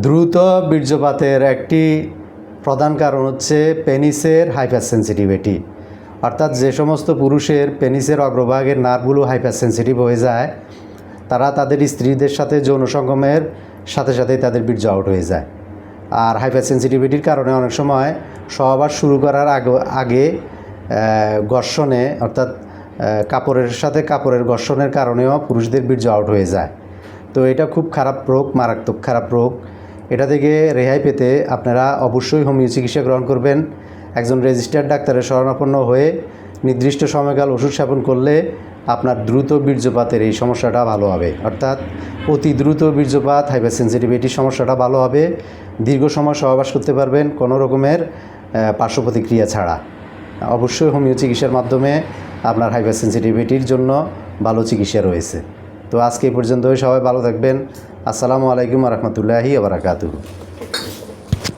দ্রুত বীর্যপাতের একটি প্রধান কারণ হচ্ছে পেনিসের হাইপার সেন্সিটিভিটি, অর্থাৎ যে সমস্ত পুরুষের পেনিসের অগ্রভাগের নার্ভগুলো হাইপার সেন্সিটিভ হয়ে যায় তারা তাদের স্ত্রীদের সাথে যৌন সঙ্গমের সাথে সাথেই তাদের বীর্য আউট হয়ে যায়। আর হাইপার সেন্সিটিভিটির কারণে অনেক সময় সহবাস শুরু করার আগে ঘর্ষণে অর্থাৎ কাপড়ের সাথে কাপড়ের ঘর্ষণের কারণেও পুরুষদের বীর্য আউট হয়ে যায়। তো এটা খুব খারাপ রোগ, মারাত্মক খারাপ রোগ। এটা থেকে রেহাই পেতে আপনারা অবশ্যই হোমিও চিকিৎসা গ্রহণ করবেন। একজন রেজিস্টার্ড ডাক্তারের শরণাপন্ন হয়ে নির্দিষ্ট সময়কাল ওষুধ সেবন করলে আপনার দ্রুত বীর্যপাতের এই সমস্যাটা ভালো হবে, অর্থাৎ অতি দ্রুত বীর্যপাত হাইপার সেন্সিটিভিটির সমস্যাটা ভালো হবে। দীর্ঘ সময় সহবাস করতে পারবেন কোনো রকমের পার্শ্ব প্রতিক্রিয়া ছাড়া। অবশ্যই হোমিও চিকিৎসার মাধ্যমে আপনার হাইপার সেন্সিটিভিটির জন্য ভালো চিকিৎসা রয়েছে। তো আজকে এই পর্যন্তই, সবাই ভালো থাকবেন। আসসালামু আলাইকুম ওয়া রাহমাতুল্লাহি ওয়া বারাকাতুহু।